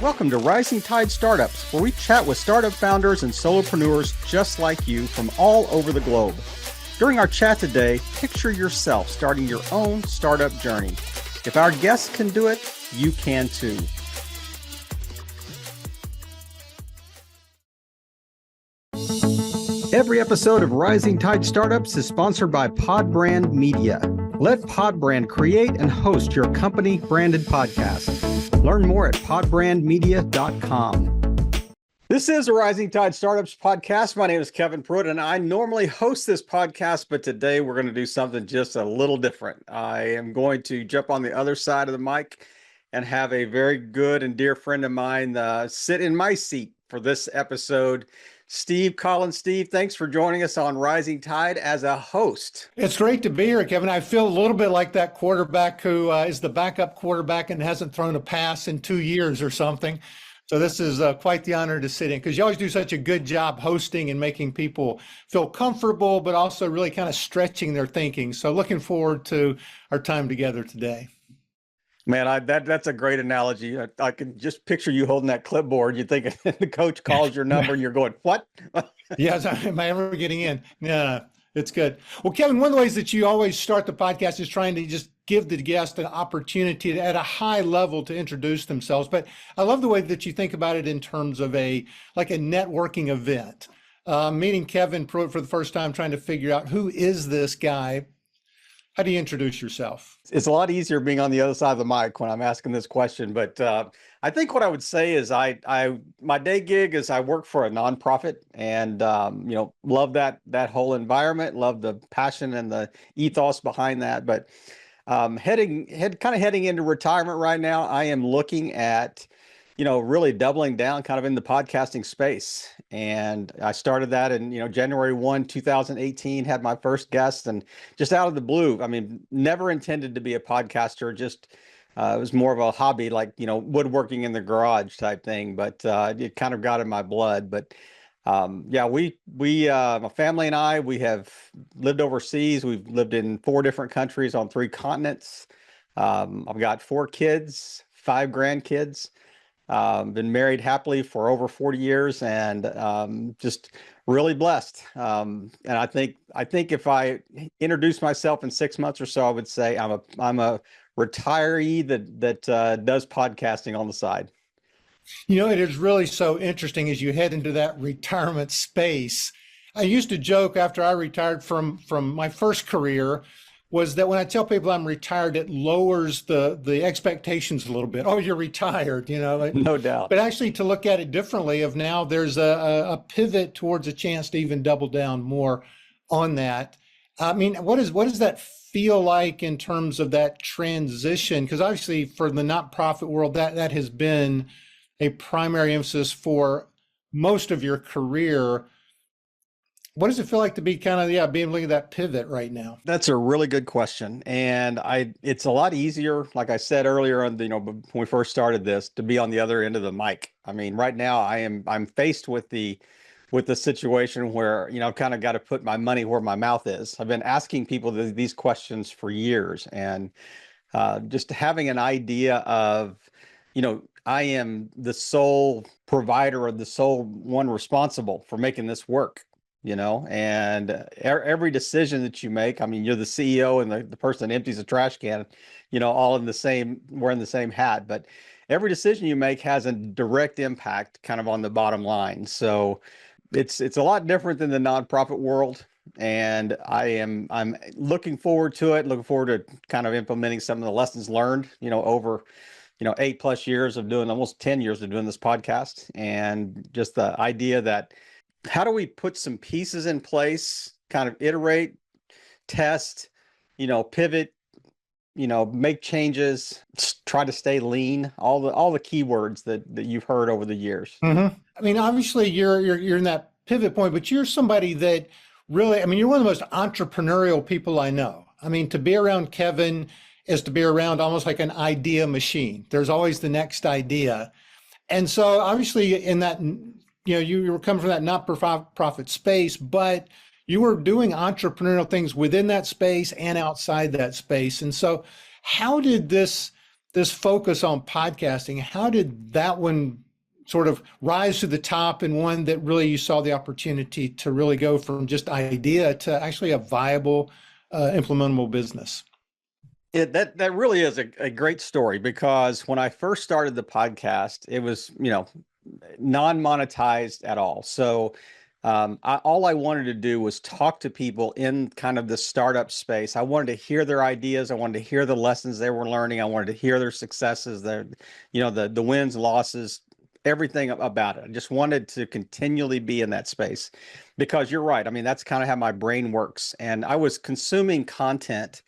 Welcome to Rising Tide Startups, where we chat with startup founders and solopreneurs just like you from all over the globe. During our chat today, picture yourself starting your own startup journey. If our guests can do it, you can too. Every episode of Rising Tide Startups is sponsored by Podbrand Media. Let Podbrand create and host your company branded podcast. Learn more at podbrandmedia.com. This is a Rising Tide Startups podcast. My name is Kevin Prewett, and I normally host this podcast, but today we're going to do something just a little different. I am going to jump on the other side of the mic and have a very good and dear friend of mine sit in my seat for this episode. Steve Collins. Steve, thanks for joining us on Rising Tide as a host. It's great to be here, Kevin. I feel a little bit like that quarterback who is the backup quarterback and hasn't thrown a pass in 2 years or something. So this is quite the honor to sit in, because you always do such a good job hosting and making people feel comfortable, but also really kind of stretching their thinking. So looking forward to our time together today. Man, that's a great analogy. I can just picture you holding that clipboard. You think the coach calls your number and you're going, what? Yes, am I ever getting in? No, it's good. Well, Kevin, one of the ways that you always start the podcast is trying to just give the guest an opportunity at a high level to introduce themselves. But I love the way that you think about it in terms of a networking event. Meeting Kevin Prewett for the first time, trying to figure out who is this guy. How do you introduce yourself? It's a lot easier being on the other side of the mic when I'm asking this question, but I think what I would say is my day gig is I work for a nonprofit, and love that whole environment, love the passion and the ethos behind that. But heading into retirement right now, I am looking at really doubling down kind of in the podcasting space. And I started that in, January 1, 2018, had my first guest, and just out of the blue, I mean, never intended to be a podcaster, just it was more of a hobby, like, woodworking in the garage type thing, but it kind of got in my blood. But my family and I, we have lived overseas. We've lived in 4 different countries on 3 continents. I've got 4 kids, 5 grandkids. Been married happily for over 40 years, and just really blessed. And I think if I introduce myself in 6 months or so, I would say I'm a retiree that does podcasting on the side. It is really so interesting as you head into that retirement space. I used to joke after I retired from my first career was that when I tell people I'm retired, it lowers the expectations a little bit. Oh, you're retired, No doubt. But actually, to look at it differently, of now there's a pivot towards a chance to even double down more on that. I mean, what does that feel like in terms of that transition? Because obviously, for the nonprofit world, that has been a primary emphasis for most of your career. What does it feel like to be being looking at that pivot right now? That's a really good question. And it's a lot easier, like I said earlier on, when we first started this, to be on the other end of the mic. I mean, right now I'm faced with the situation where, I've kind of got to put my money where my mouth is. I've been asking people these questions for years, and just having an idea of, I am the sole provider or the sole one responsible for making this work. And every decision that you make, I mean, you're the CEO and the person that empties a trash can, all wearing the same hat, but every decision you make has a direct impact kind of on the bottom line. So it's a lot different than the nonprofit world. And I'm looking forward to it, looking forward to kind of implementing some of the lessons learned, over 8+ years of doing, almost 10 years of doing this podcast. And just the idea that, how do we put some pieces in place, kind of iterate, test, pivot, make changes, try to stay lean, all the keywords that you've heard over the years. Mm-hmm. I mean, obviously you're in that pivot point, but you're somebody that really, I mean, you're one of the most entrepreneurial people I know. I mean, to be around Kevin is to be around almost like an idea machine. There's always the next idea. And so obviously in that, you were coming from that not-for-profit space, but you were doing entrepreneurial things within that space and outside that space. And so how did this this focus on podcasting, how did that one sort of rise to the top, and one that really you saw the opportunity to really go from just idea to actually a viable, implementable business? That really is a great story, because when I first started the podcast, it was, non-monetized at all. So all I wanted to do was talk to people in kind of the startup space. I wanted to hear their ideas. I wanted to hear the lessons they were learning. I wanted to hear their successes, the wins, losses, everything about it. I just wanted to continually be in that space, because you're right. I mean, that's kind of how my brain works. And I was consuming content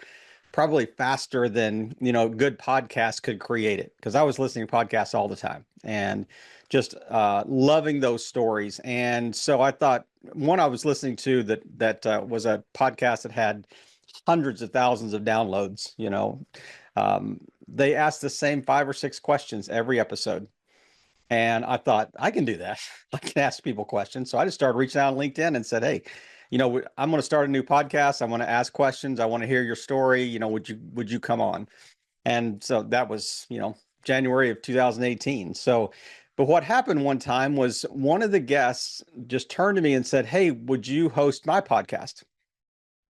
probably faster than good podcasts could create it, because I was listening to podcasts all the time and just loving those stories. And so I thought, one I was listening to that was a podcast that had hundreds of thousands of downloads. They asked the same 5 or 6 questions every episode. And I thought, I can do that. I can ask people questions. So I just started reaching out on LinkedIn and said, hey, I'm going to start a new podcast. I want to ask questions. I want to hear your story. Would you come on? And so that was, January of 2018. So, but what happened one time was one of the guests just turned to me and said, hey, would you host my podcast?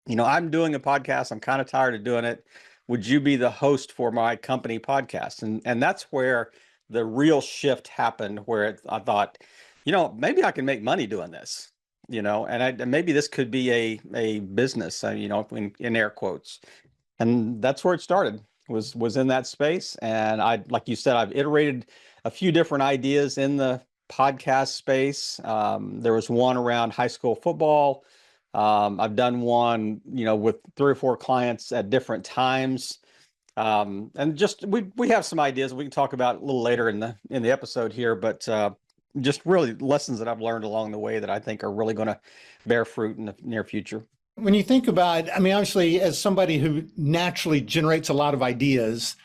I'm doing a podcast. I'm kind of tired of doing it. Would you be the host for my company podcast? And that's where the real shift happened, where I thought, maybe I can make money doing this, and maybe this could be a business, in air quotes. And that's where it started, was in that space. And like you said, I've iterated a few different ideas in the podcast space. There was one around high school football. I've done one, with 3 or 4 clients at different times. And just we have some ideas we can talk about a little later in the episode here, but just really lessons that I've learned along the way that I think are really going to bear fruit in the near future. When you think about, I mean, obviously, as somebody who naturally generates a lot of ideas,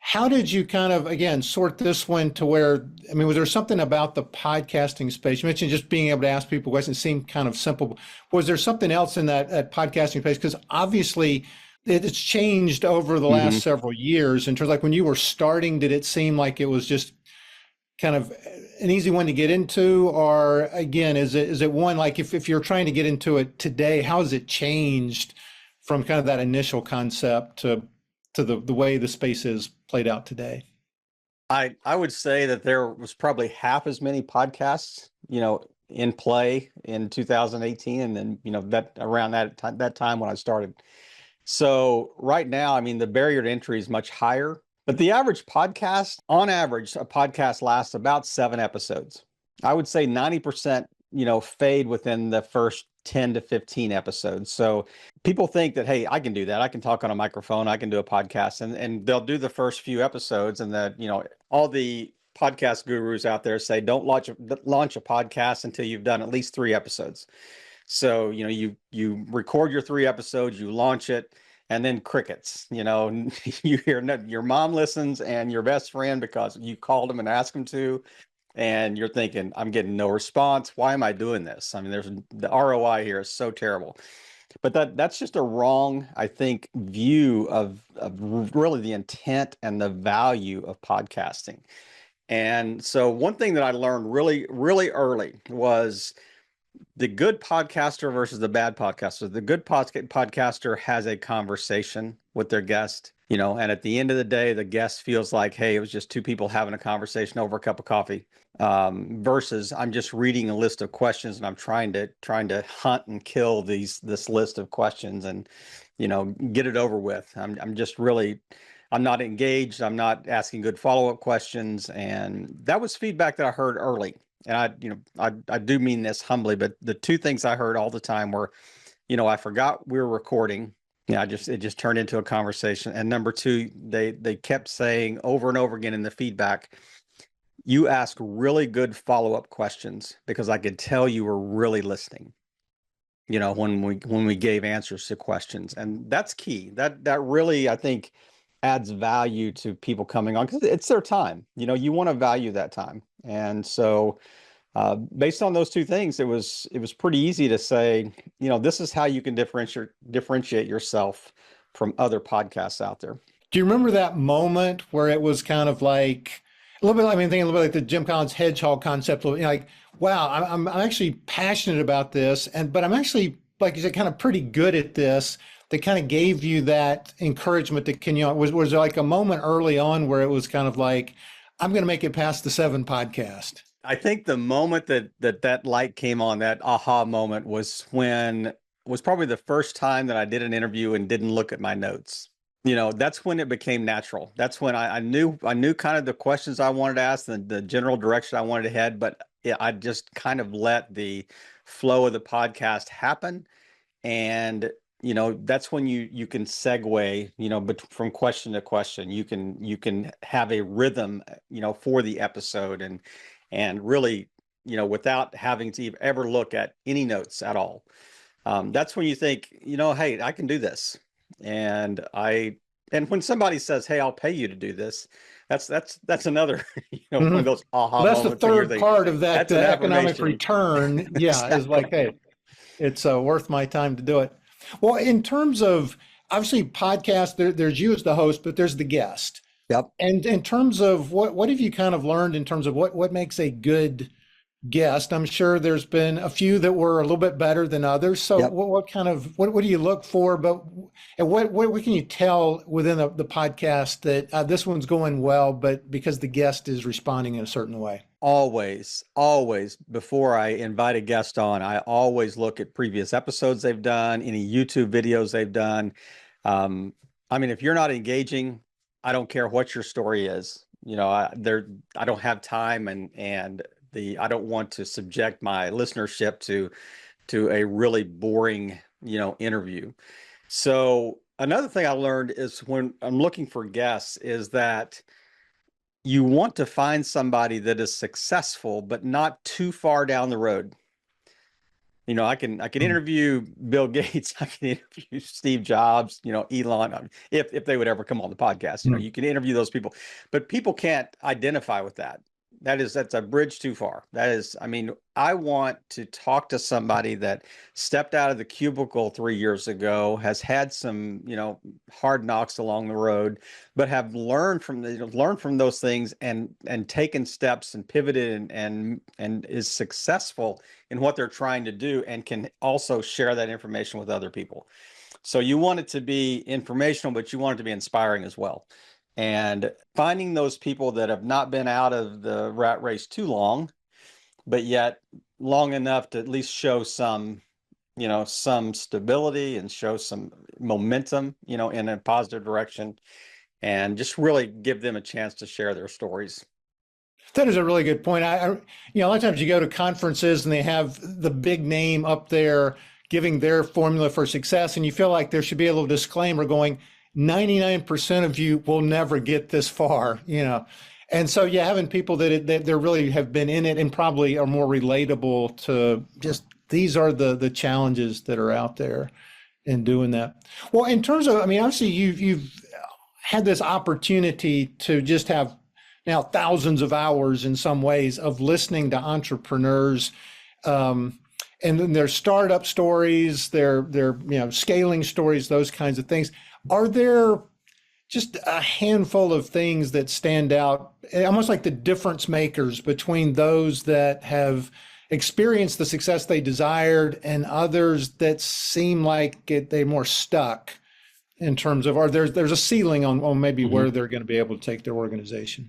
how did you kind of, again, sort this one to where, I mean, was there something about the podcasting space? You mentioned just being able to ask people questions seemed kind of simple. Was there something else in that podcasting space? Because obviously it's changed over the last several years in terms of, like, when you were starting, did it seem like it was just kind of an easy one to get into? Or again, is it one, like, if you're trying to get into it today, how has it changed from kind of that initial concept to the way the space is played out today? I would say that there was probably half as many podcasts, in play in 2018, and then, that around that time when I started. So right now, I mean, the barrier to entry is much higher, but the average podcast, on average, a podcast lasts about 7 episodes. I would say 90%, fade within the first 10 to 15 episodes. So people think that, hey, I can do that. I can talk on a microphone. I can do a podcast, and they'll do the first few episodes. And that, all the podcast gurus out there say, don't launch a podcast until you've done at least 3 episodes. So, you record your 3 episodes, you launch it, and then crickets. You hear your mom listens and your best friend, because you called them and asked them to, and you're thinking, I'm getting no response. Why am I doing this? I mean, the ROI here is so terrible. But that's just a wrong, I think, view of really the intent and the value of podcasting. And so one thing that I learned really, really early was the good podcaster versus the bad podcaster. The good podcaster has a conversation with their guest, and at the end of the day, the guest feels like, hey, it was just 2 people having a conversation over a cup of coffee, versus I'm just reading a list of questions and I'm trying to hunt and kill this list of questions and, get it over with. I'm just really, I'm not engaged. I'm not asking good follow-up questions. And that was feedback that I heard early. And I do mean this humbly, but the 2 things I heard all the time were, I forgot we were recording. It just turned into a conversation. And number 2, they kept saying over and over again in the feedback, you ask really good follow-up questions, because I could tell you were really listening, when we gave answers to questions. And that's key. That really, I think, adds value to people coming on, because it's their time. You want to value that time. And so based on those 2 things, it was pretty easy to say, this is how you can differentiate yourself from other podcasts out there. Do you remember that moment where it was kind of like a little bit, I mean, thinking a little bit like the Jim Collins hedgehog concept, like, wow, I'm actually passionate about this. But I'm actually, like you said, kind of pretty good at this. That kind of gave you that encouragement to continue on. Was there like a moment early on where it was kind of like, I'm going to make it past the 7 podcast? I think the moment that light came on, that aha moment, was probably the first time that I did an interview and didn't look at my notes. That's when it became natural. That's when I knew kind of the questions I wanted to ask, the general direction I wanted to head, but yeah, I just kind of let the flow of the podcast happen. And that's when you can segue, but from question to question, you can have a rhythm, for the episode, and really, without having to ever look at any notes at all. That's when you think, hey, I can do this. And when somebody says, hey, I'll pay you to do this, that's another, one of Mhm. those aha Well, that's the moments when you're third thinking, part of that that's an economic affirmation. return. Yeah, is like, Exactly. hey, it's worth my time to do it. Well, in terms of obviously podcast, there's you as the host, but there's the guest. Yep. And in terms of what have you kind of learned in terms of what makes a good guest? I'm sure there's been a few that were a little bit better than others. So Yep. what kind of what do you look for? But and what can you tell within the podcast that this one's going well, but because the guest is responding in a certain way? Always, always, before I invite a guest on, I always look at previous episodes they've done, any YouTube videos they've done. Um, I mean, if you're not engaging, I don't care what your story is. I don't have time, and I don't want to subject my listenership to a really boring, interview. So another thing I learned is when I'm looking for guests is that you want to find somebody that is successful, but not too far down the road. I can interview Bill Gates, I can interview Steve Jobs, Elon, if they would ever come on the podcast. Mhm. You can interview those people, but people can't identify with that. That's a bridge too far. That is, I mean, I want to talk to somebody that stepped out of the cubicle 3 years ago, has had some, hard knocks along the road, but have learned from those things, and taken steps and pivoted, and is successful in what they're trying to do, and can also share that information with other people. So you want it to be informational, but you want it to be inspiring as well. And finding those people that have not been out of the rat race too long, but yet long enough to at least show some stability, and show some momentum, in a positive direction, and just really give them a chance to share their stories. That is a really good point. A lot of times you go to conferences and they have the big name up there giving their formula for success, and you feel like there should be a little disclaimer going, 99% of you will never get this far. And so, yeah, having people that they really have been in it and probably are more relatable to just these are the challenges that are out there in doing that. Well, in terms of, I mean, obviously you've had this opportunity to just have now thousands of hours in some ways of listening to entrepreneurs, um, and then their startup stories, their scaling stories, those kinds of things. Are there just a handful of things that stand out, almost like the difference makers between those that have experienced the success they desired and others that seem like they're more stuck in terms of, or there's a ceiling on maybe Mhm. where they're going to be able to take their organization?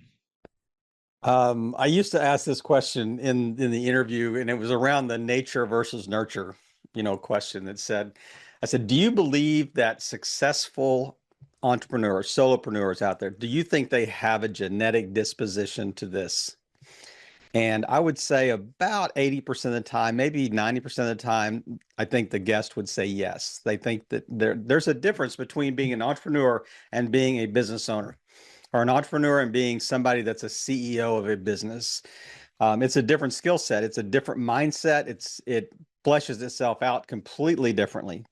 I used to ask this question in the interview, and it was around the nature versus nurture, question that said, I said, do you believe that successful entrepreneurs, solopreneurs out there, do you think they have a genetic disposition to this? And I would say about 80% of the time, maybe 90% of the time, I think the guest would say yes. They think that there's a difference between being an entrepreneur and being a business owner, or an entrepreneur and being somebody that's a CEO of a business. It's a different skill set. It's a different mindset. It fleshes itself out completely differently.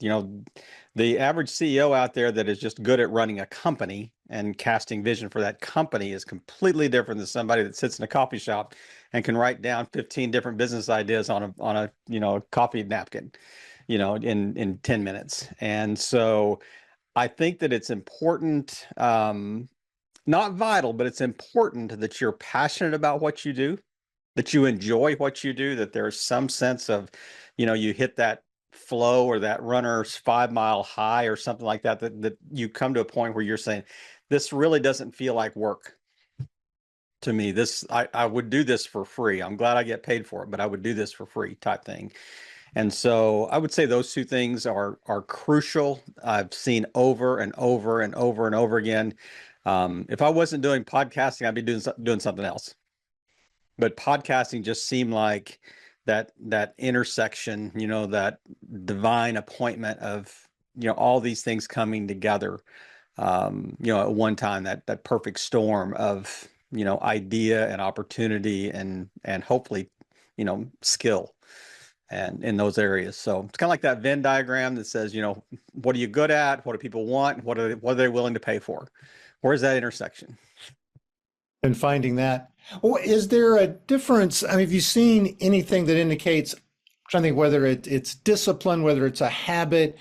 The average CEO out there that is just good at running a company and casting vision for that company is completely different than somebody that sits in a coffee shop and can write down 15 different business ideas on a coffee napkin, in 10 minutes. And so I think that it's important, not vital, but it's important that you're passionate about what you do, that you enjoy what you do, that there's some sense of, you hit that flow or that runner's 5 mile high or something like that, that you come to a point where you're saying, this really doesn't feel like work to me. I would do this for free. I'm glad I get paid for it, but I would do this for free type thing. And so I would say those two things are crucial. I've seen over and over and over and over again. If I wasn't doing podcasting, I'd be doing something else. But podcasting just seemed like that intersection, that divine appointment of all these things coming together. At one time, that perfect storm of idea and opportunity and hopefully skill and in those areas. So it's kind of like that Venn diagram that says, what are you good at? What do people want? What are they willing to pay for? Where's that intersection? And finding that. Well, is there a difference? I mean, have you seen anything that indicates, I'm trying to think whether it's discipline, whether it's a habit,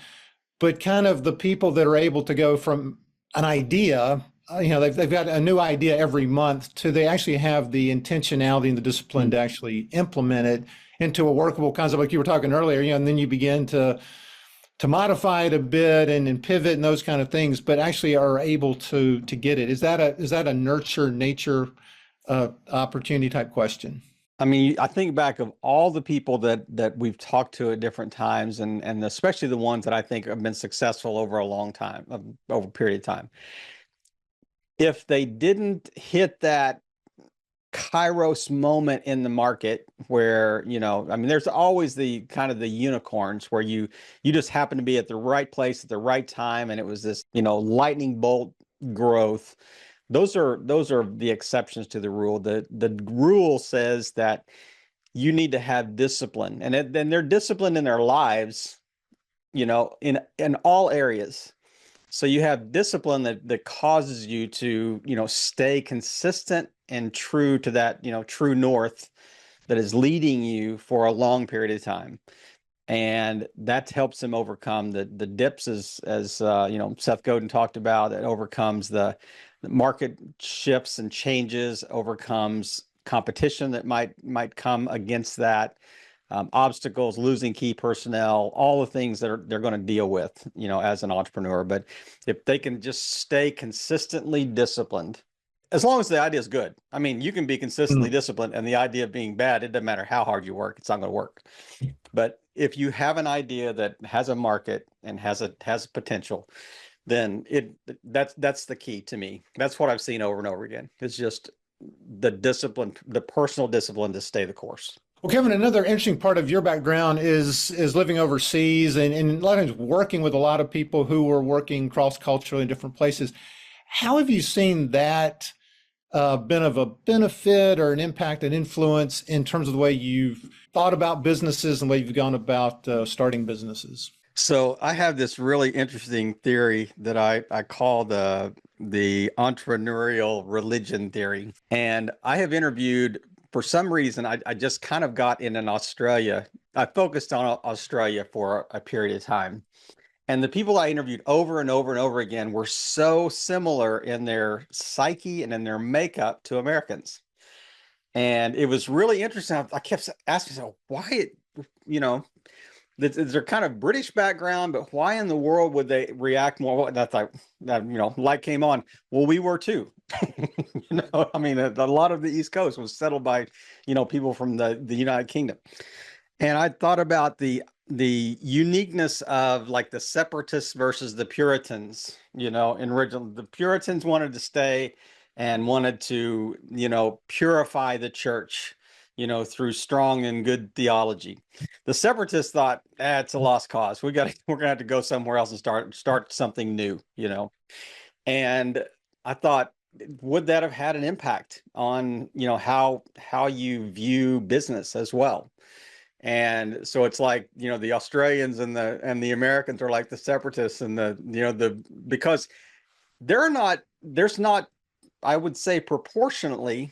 but kind of the people that are able to go from an idea, they've got a new idea every month to they actually have the intentionality and the discipline to actually implement it into a workable concept, like you were talking earlier, and then you begin to modify it a bit and pivot and those kind of things, but actually are able to get it. Is that a nurture nature opportunity type question? I mean, I think back of all the people that we've talked to at different times, and especially the ones that I think have been successful over a long time, over a period of time. If they didn't hit that Kairos moment in the market where, I mean, there's always the kind of the unicorns where you just happen to be at the right place at the right time, and it was this, lightning bolt growth. Those are the exceptions to the rule. The rule says that you need to have discipline, and then they're disciplined in their lives, in all areas. So you have discipline that causes you to, stay consistent and true to that, true north that is leading you for a long period of time. And that helps him overcome the dips, as Seth Godin talked about. It overcomes the market shifts and changes, overcomes competition that might come against that, obstacles, losing key personnel, all the things that they're going to deal with, as an entrepreneur. But if they can just stay consistently disciplined, as long as the idea is good. I mean, you can be consistently disciplined and the idea of being bad, it doesn't matter how hard you work, it's not going to work. But if you have an idea that has a market and has potential, then that's the key to me. That's what I've seen over and over again. It's just the discipline, the personal discipline to stay the course. Well, Kevin, another interesting part of your background is living overseas and a lot of times working with a lot of people who are working cross-culturally in different places. How have you seen that been of a benefit or an impact and influence in terms of the way you've thought about businesses and the way you've gone about starting businesses? So I have this really interesting theory that I call the entrepreneurial religion theory. And I have interviewed, for some reason, I just kind of got in Australia. I focused on Australia for a period of time. And the people I interviewed over and over and over again were so similar in their psyche and in their makeup to Americans. And it was really interesting. I kept asking myself, why, they're kind of British background, but why in the world would they react more? That's like, light came on. Well, we were too. I mean, a lot of the East Coast was settled by, people from the United Kingdom. And I thought about the uniqueness of like the separatists versus the Puritans, in original. The Puritans wanted to stay and wanted to, purify the church, through strong and good theology. The separatists thought, it's a lost cause. we're gonna have to go somewhere else and start something new, And I thought, would that have had an impact on, how you view business as well? And so it's like, the Australians and the Americans are like the separatists, and because there's not, I would say proportionately,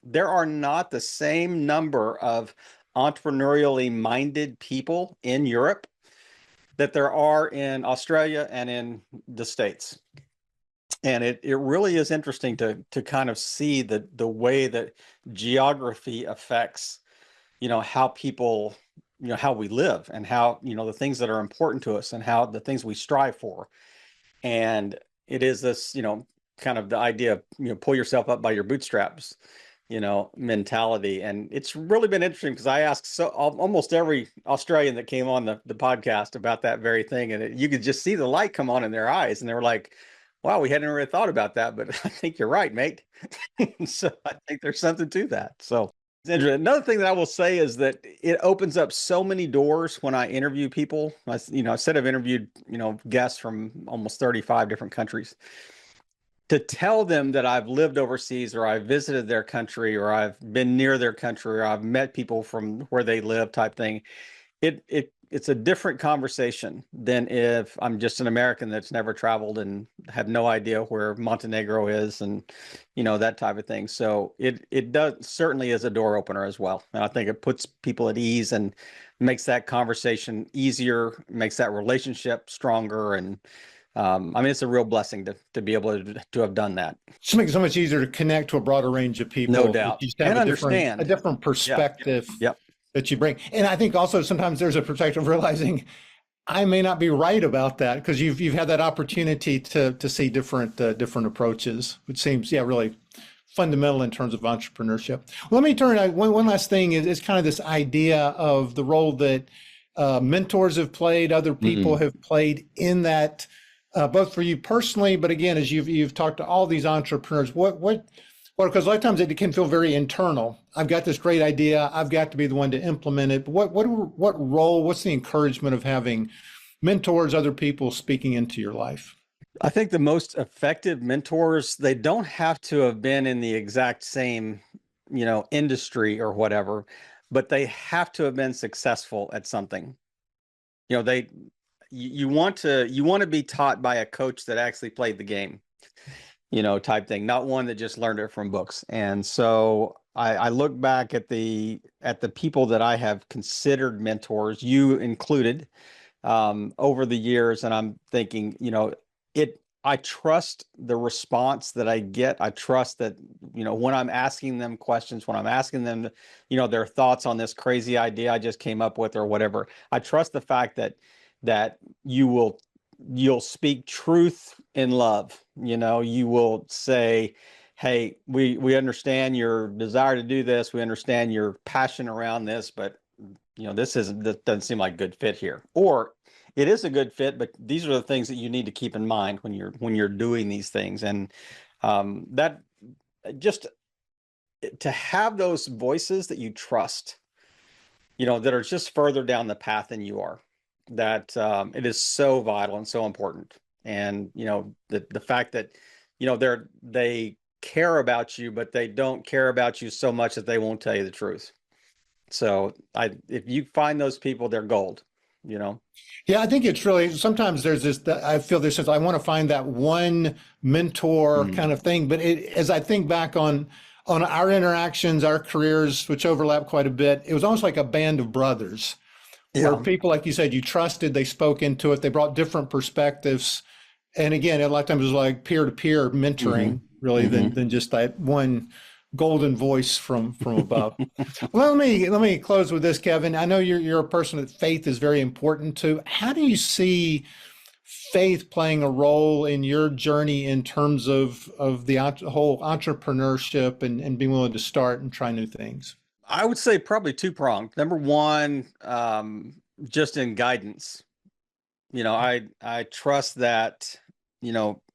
there are not the same number of entrepreneurially minded people in Europe that there are in Australia and in the States. And it really is interesting to kind of see the way that geography affects, how people, how we live, and how, the things that are important to us, and how the things we strive for. And it is this, kind of the idea of, pull yourself up by your bootstraps, mentality. And it's really been interesting because I asked almost every Australian that came on the podcast about that very thing. And you could just see the light come on in their eyes. And they were like, wow, we hadn't really thought about that, but I think you're right, mate. So I think there's something to that. So it's interesting. Another thing that I will say is that it opens up so many doors when I interview people. I said I've interviewed, guests from almost 35 different countries. To tell them that I've lived overseas, or I've visited their country, or I've been near their country, or I've met people from where they live, type thing, it's a different conversation than if I'm just an American that's never traveled and have no idea where Montenegro is, and that type of thing. So it does certainly is a door opener as well, and I think it puts people at ease and makes that conversation easier, makes that relationship stronger, and it's a real blessing to be able to have done that. Just makes it so much easier to connect to a broader range of people. No doubt. You just have and a understand different perspective. Yep. That you bring. And I think also sometimes there's a perspective of realizing I may not be right about that, because you've had that opportunity to see different approaches, which seems really fundamental in terms of entrepreneurship. Well, let me turn one last thing is kind of this idea of the role that mentors have played, other people have played in that, both for you personally, but again, as you've talked to all these entrepreneurs, because a lot of times it can feel very internal. I've got this great idea. I've got to be the one to implement it. But what role, what's the encouragement of having mentors, other people speaking into your life? I think the most effective mentors, they don't have to have been in the exact same, industry or whatever, but they have to have been successful at something. You want to be taught by a coach that actually played the game, type thing, not one that just learned it from books. And so I look back at the people that I have considered mentors, you included, over the years, and I'm thinking, I trust the response that I get. I trust that, when I'm asking them questions, when I'm asking them, their thoughts on this crazy idea I just came up with or whatever, I trust the fact that you'll speak truth in love. You will say, hey, we understand your desire to do this. We understand your passion around this, but this doesn't seem like a good fit here. Or it is a good fit, but these are the things that you need to keep in mind when you're doing these things. And that just to have those voices that you trust, that are just further down the path than you are, that it is so vital and so important. And the fact that they care about you, but they don't care about you so much that they won't tell you the truth. So if you find those people, they're gold. Yeah, I think it's really, sometimes there's this, I feel this sense, I want to find that one mentor kind of thing. But as I think back on our interactions, our careers, which overlap quite a bit, it was almost like a band of brothers. Yeah. Where people, like you said, you trusted, they spoke into it, they brought different perspectives. And again, a lot of times it was like peer-to-peer mentoring, really, than just that one golden voice from above. Well, let me close with this, Kevin. I know you're a person that faith is very important to. How do you see faith playing a role in your journey in terms of the whole entrepreneurship and being willing to start and try new things? I would say probably two-pronged. Number one, just in guidance. I trust that,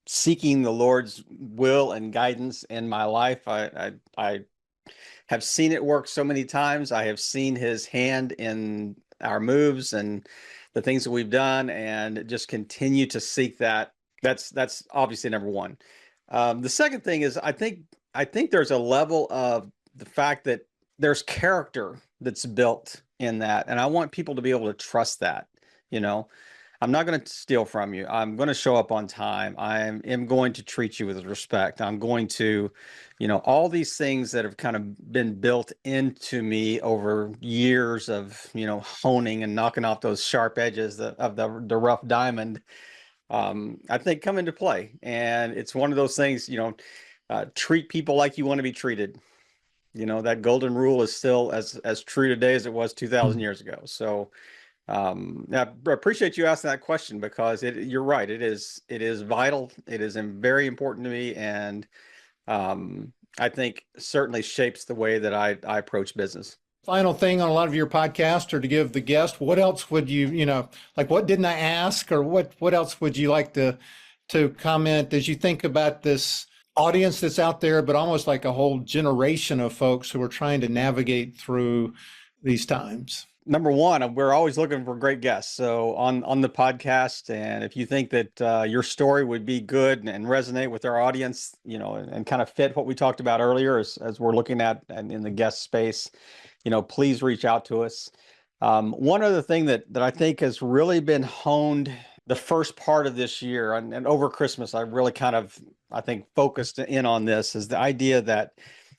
seeking the Lord's will and guidance in my life. I have seen it work so many times. I have seen his hand in our moves and the things that we've done, and just continue to seek that. That's obviously number one. The second thing is I think there's a level of the fact that there's character that's built in that. And I want people to be able to trust that, I'm not going to steal from you. I'm going to show up on time. I am going to treat you with respect. I'm going to, all these things that have kind of been built into me over years of, honing and knocking off those sharp edges of the rough diamond. I think come into play. And it's one of those things, treat people like you want to be treated. That golden rule is still as true today as it was 2,000 years ago. So I appreciate you asking that question, because you're right. It is vital. It is very important to me. And I think certainly shapes the way that I approach business. Final thing on a lot of your podcasts, or to give the guest, what else would you, like what didn't I ask, or what else would you like to comment as you think about this audience that's out there, but almost like a whole generation of folks who are trying to navigate through these times? Number one, we're always looking for great guests. So on the podcast, and if you think that your story would be good and resonate with our audience, and kind of fit what we talked about earlier as we're looking at and in the guest space, please reach out to us. One other thing that I think has really been honed the first part of this year, and over Christmas, I really kind of, I think, focused in on this, is the idea that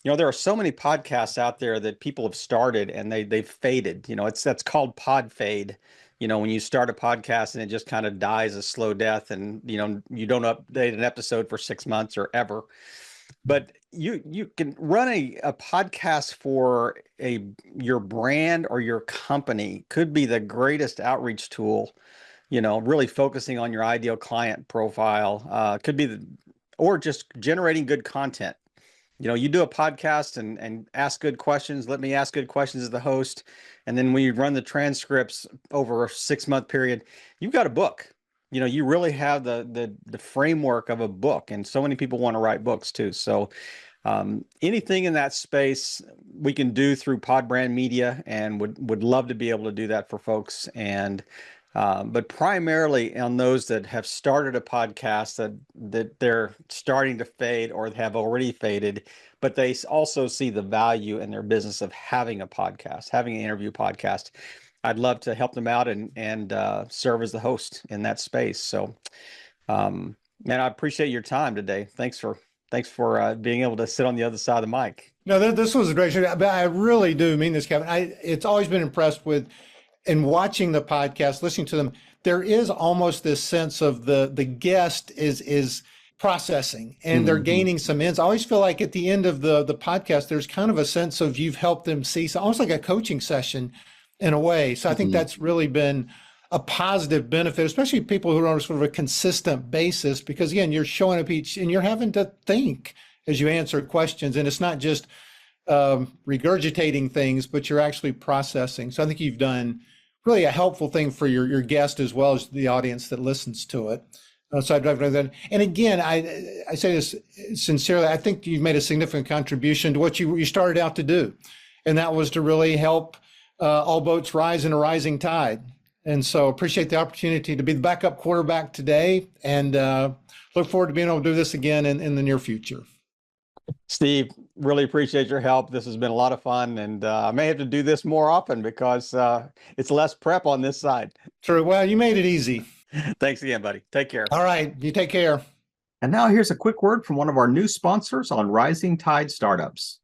there are so many podcasts out there that people have started and they've faded. That's called pod fade. When you start a podcast and it just kind of dies a slow death, and you don't update an episode for 6 months or ever. But you can run a podcast for your brand or your company. Could be the greatest outreach tool. Really focusing on your ideal client profile. Could be or just generating good content. You do a podcast and ask good questions. Let me ask good questions as the host. And then when you run the transcripts over a 6-month period, you've got a book. You really have the framework of a book. And so many people want to write books too. So anything in that space we can do through Podbrand Media, and would love to be able to do that for folks. And but primarily on those that have started a podcast that they're starting to fade or have already faded, but they also see the value in their business of having a podcast, having an interview podcast. I'd love to help them out and serve as the host in that space. So, man, I appreciate your time today. Thanks for being able to sit on the other side of the mic. No, this was a great show. But I really do mean this, Kevin. It's always been impressed with. And watching the podcast, listening to them, there is almost this sense of the guest is processing, and they're gaining some ins. I always feel like at the end of the podcast, there's kind of a sense of you've helped them see, so almost like a coaching session in a way. So I think that's really been a positive benefit, especially people who are on sort of a consistent basis, because again, you're showing up each and you're having to think as you answer questions, and it's not just regurgitating things, but you're actually processing. So I think you've done really a helpful thing for your guest as well as the audience that listens to it. So I'd recommend that. And again, I say this sincerely, I think you've made a significant contribution to what you started out to do. And that was to really help all boats rise in a rising tide. And so appreciate the opportunity to be the backup quarterback today, and look forward to being able to do this again in the near future. Steve, really appreciate your help. This has been a lot of fun, and I may have to do this more often because it's less prep on this side. True. Well, you made it easy. Thanks again, buddy. Take care. All right. You take care. And now here's a quick word from one of our new sponsors on Rising Tide Startups.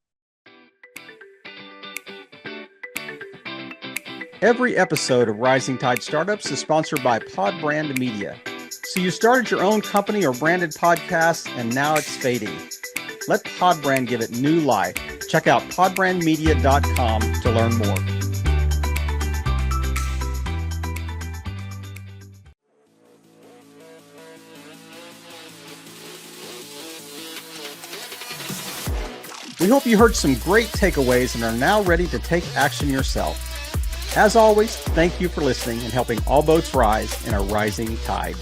Every episode of Rising Tide Startups is sponsored by Podbrand Media. So you started your own company or branded podcast, and now it's fading. Let Podbrand give it new life. Check out podbrandmedia.com to learn more. We hope you heard some great takeaways and are now ready to take action yourself. As always, thank you for listening and helping all boats rise in a rising tide.